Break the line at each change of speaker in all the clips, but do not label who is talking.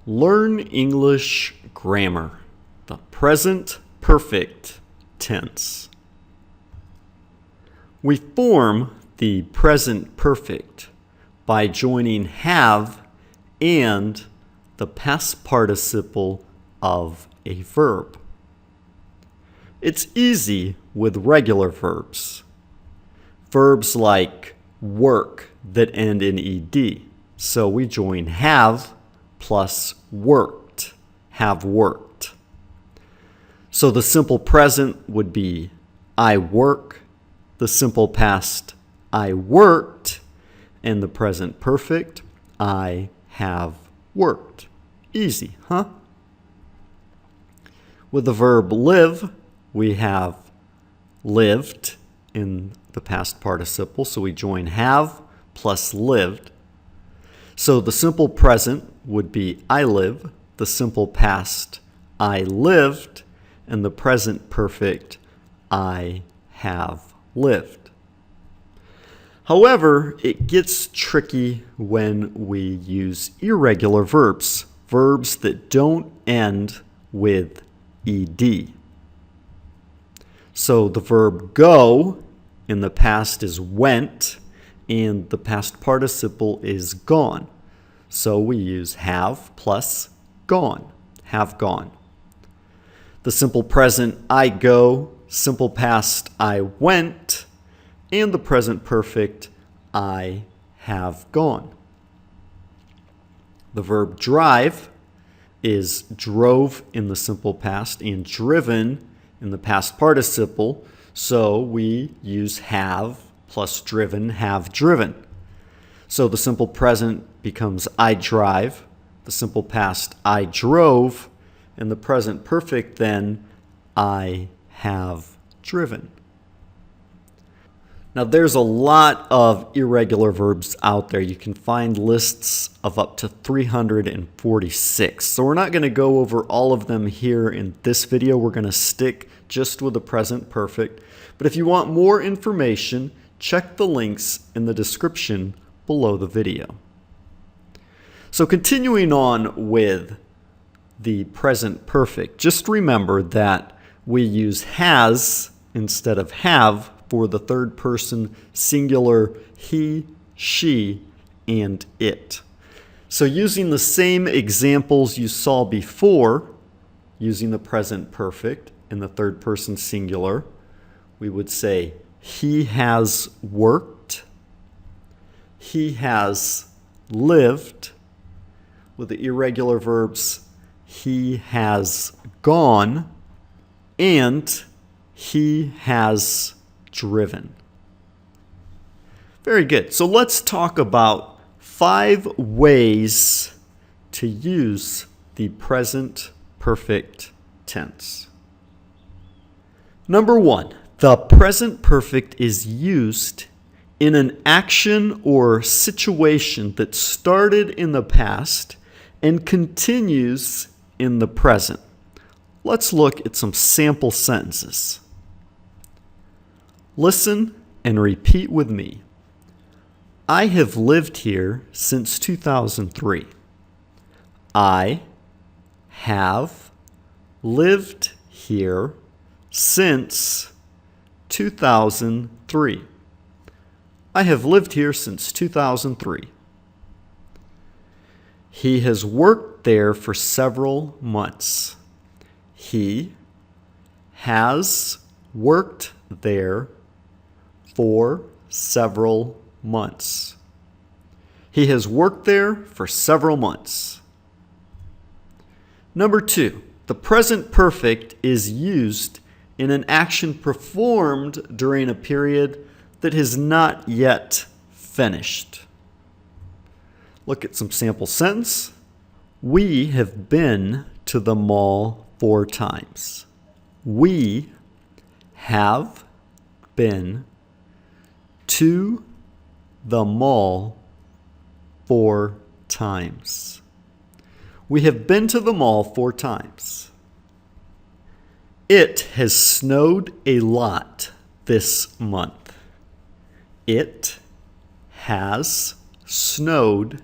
Learn English grammar, the present perfect tense. We form the present perfect by joining have and the past participle of a verb. It's easy with regular verbs. Verbs like work that end in ed. So we join have plus worked, have worked. So the simple present would be I work, the simple past I worked, and the present perfect I have worked. Easy, huh? With the verb live, we have lived in the past participle, so we join have plus lived. So the simple present would be I live, the simple past I lived, and the present perfect I have lived. However, it gets tricky when we use irregular verbs, verbs that don't end with ed. So the verb go in the past is went, and the past participle is gone. So we use have plus gone, have gone. The simple present, I go, simple past, I went, and the present perfect, I have gone. The verb drive is drove in the simple past and driven in the past participle. So we use have plus driven, have driven. So the simple present becomes I drive, the simple past I drove, and the present perfect then I have driven. Now there's a lot of irregular verbs out there. You can find lists of up to 346. So we're not going to go over all of them here in this video. We're going to stick just with the present perfect. But if you want more information, check the links in the description below the video. So continuing on with the present perfect, just remember that we use has instead of have for the third person singular he, she, and it. So using the same examples you saw before, using the present perfect in the third person singular, we would say he has worked, he has lived. With the irregular verbs, he has gone, and he has driven. Very good. So let's talk about 5 ways to use the present perfect tense. Number 1, the present perfect is used in an action or situation that started in the past and continues in the present. Let's look at some sample sentences. Listen and repeat with me. I have lived here since 2003. I have lived here since 2003. I have lived here since 2003. He has worked there for several months. He has worked there for several months. He has worked there for several months. Number 2, the present perfect is used in an action performed during a period that has not yet finished. Look at some sample sentence. We have been to the mall 4 times. We have been to the mall 4 times. We have been to the mall 4 times. It has snowed a lot this month. It has snowed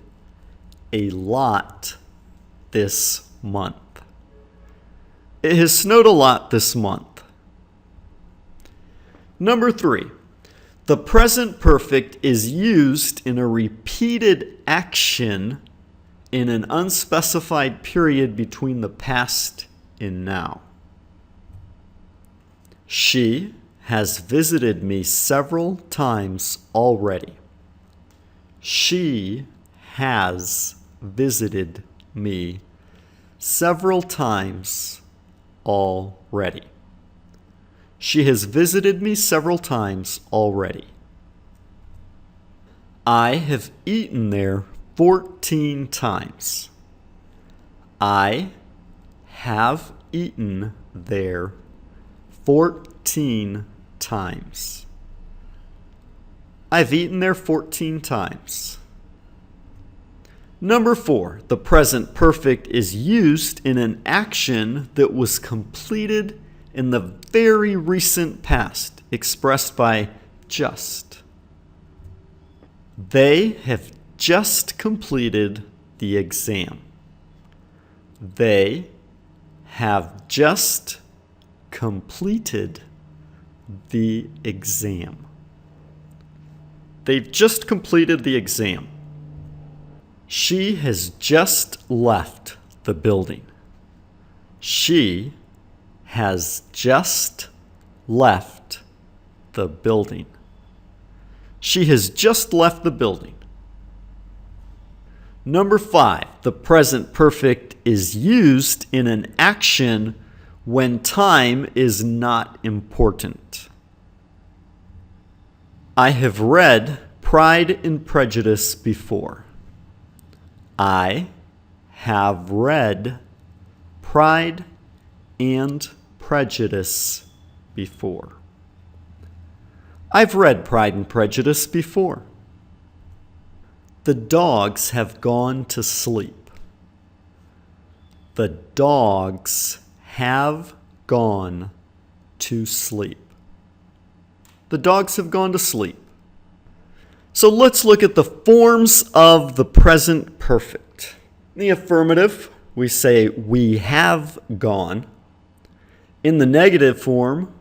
a lot this month. It has snowed a lot this month. Number 3. The present perfect is used in a repeated action in an unspecified period between the past and now. She has visited me several times already. She has visited me several times already. She has visited me several times already. I have eaten there 14 times. I have eaten there 14 times. I've eaten there 14 times. Number 4, the present perfect is used in an action that was completed in the very recent past, expressed by just. They have just completed the exam. They have just completed the exam. They've just completed the exam. She has just left the building. She has just left the building. She has just left the building. Number 5, the present perfect is used in an action when time is not important. I have read Pride and Prejudice before. I have read Pride and Prejudice before. I've read Pride and Prejudice before. The dogs have gone to sleep. The dogs have gone to sleep. The dogs have gone to sleep. So let's look at the forms of the present perfect. In the affirmative, we say we have gone. In the negative form,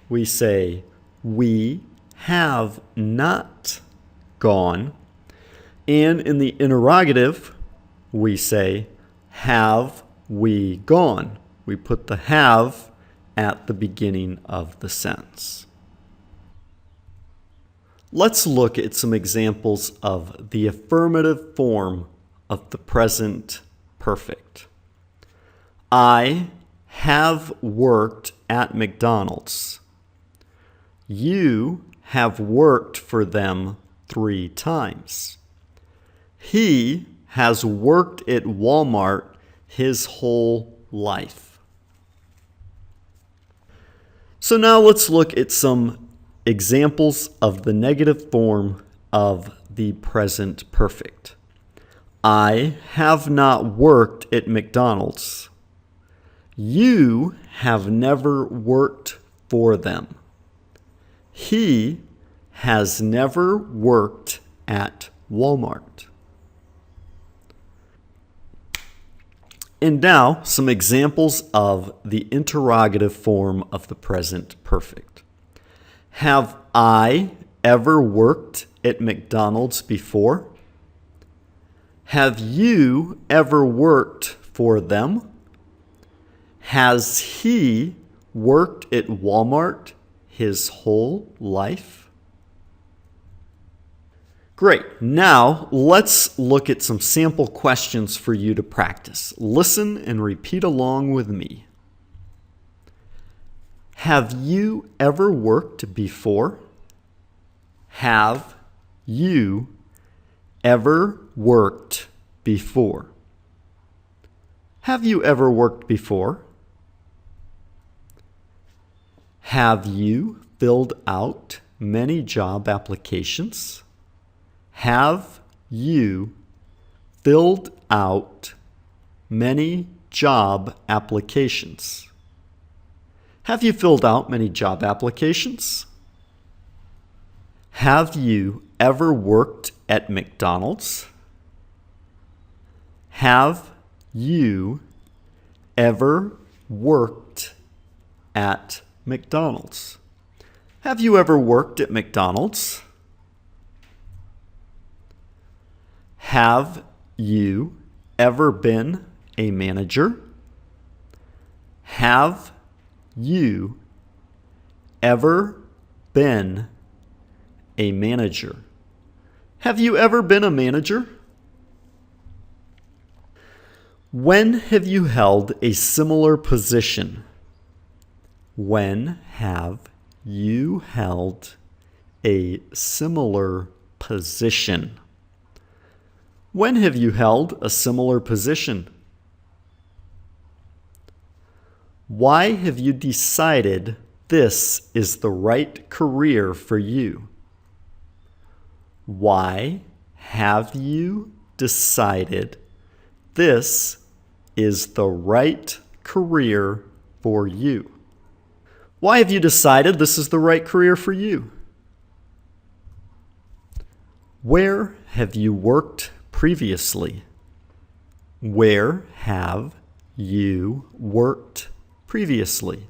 we say we have not gone. And in the interrogative, we say have we gone. We put the have at the beginning of the sentence. Let's look at some examples of the affirmative form of the present perfect. I have worked at McDonald's. You have worked for them 3 times. He has worked at Walmart his whole life. So now let's look at some examples of the negative form of the present perfect. I have not worked at McDonald's. You have never worked for them. He has never worked at Walmart. And now, some examples of the interrogative form of the present perfect. Have I ever worked at McDonald's before? Have you ever worked for them? Has he worked at Walmart his whole life? Great. Now, let's look at some sample questions for you to practice. Listen and repeat along with me. Have you ever worked before? Have you ever worked before? Have you ever worked before? Have you filled out many job applications? Have you filled out many job applications? Have you filled out many job applications? Have you ever worked at McDonald's? Have you ever worked at McDonald's? Have you ever worked at McDonald's? Have you ever been a manager? Have you ever been a manager? Have you ever been a manager? When have you held a similar position? When have you held a similar position? When have you held a similar position? Why have you decided this is the right career for you? Why have you decided this is the right career for you? Why have you decided this is the right career for you? Where have you worked previously? Where have you worked previously?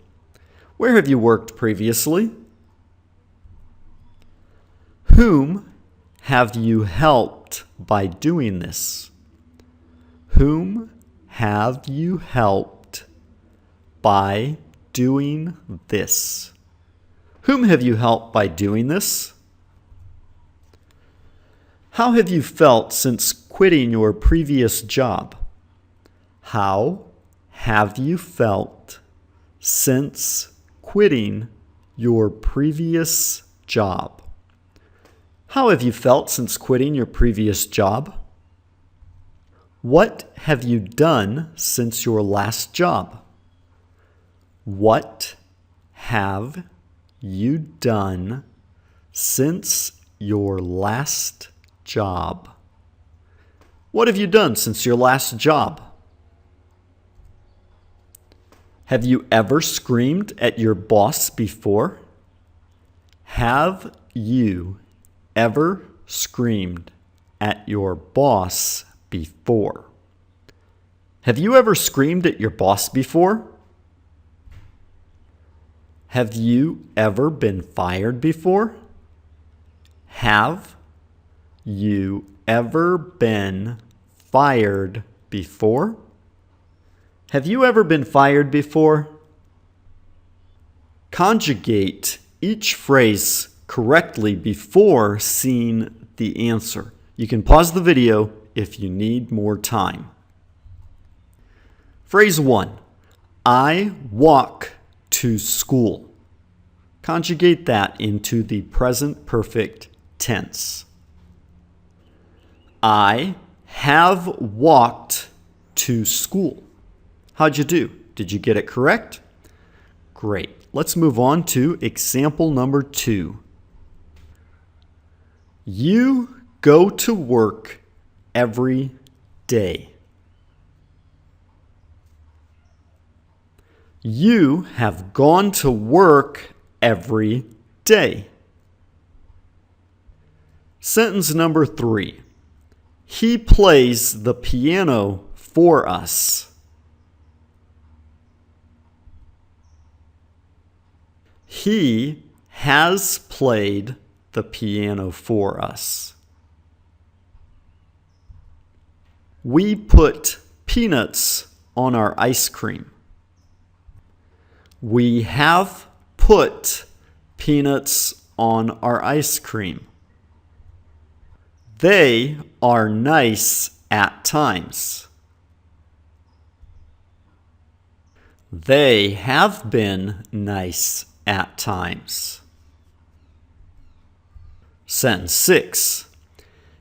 Where have you worked previously? Whom have you helped by doing this? Whom have you helped by doing this? Whom have you helped by doing this? How have you felt since quitting your previous job? How have you felt since quitting your previous job? How have you felt since quitting your previous job? What have you done since your last job? What have you done since your last job? What have you done since your last job? Have you ever screamed at your boss before? Have you ever screamed at your boss before? Have you ever screamed at your boss before? Have you ever been fired before? Have you ever been fired before? Have you ever been fired before? Conjugate each phrase correctly before seeing the answer. You can pause the video if you need more time. Phrase 1. I walk to school. Conjugate that into the present perfect tense. I have walked to school. How'd you do? Did you get it correct? Great. Let's move on to example number 2. You go to work every day. You have gone to work every day. Sentence number 3. He plays the piano for us. He has played the piano for us. We put peanuts on our ice cream. We have put peanuts on our ice cream. They are nice at times. They have been nice at times. Sentence 6.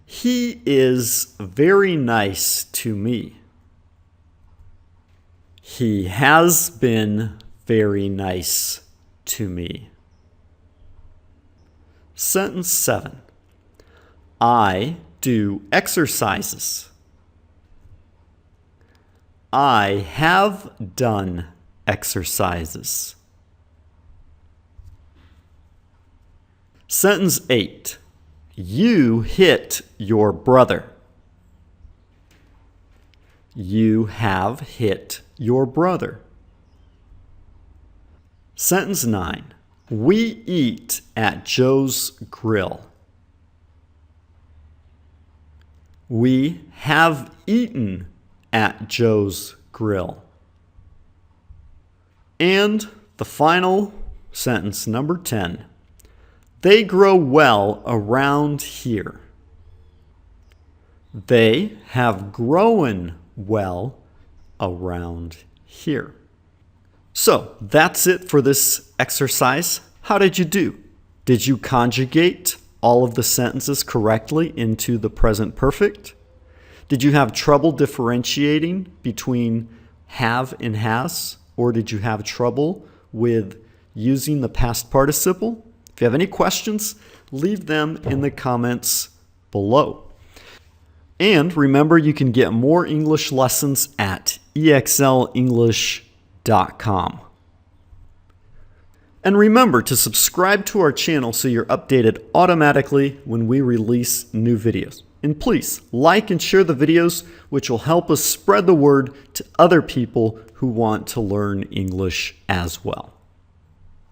He is very nice to me. He has been very nice to me. Sentence 7. I do exercises. I have done exercises. Sentence 8. You hit your brother. You have hit your brother. Sentence 9. We eat at Joe's grill. We have eaten at Joe's grill. And the final sentence, number 10. They grow well around here. They have grown well around here. So that's it for this exercise. How did you do? Did you conjugate all of the sentences correctly into the present perfect? Did you have trouble differentiating between have and has? Or did you have trouble with using the past participle? If you have any questions, leave them in the comments below. And remember, you can get more English lessons at exlenglish.com. And remember to subscribe to our channel so you're updated automatically when we release new videos. And please like and share the videos, which will help us spread the word to other people who want to learn English as well.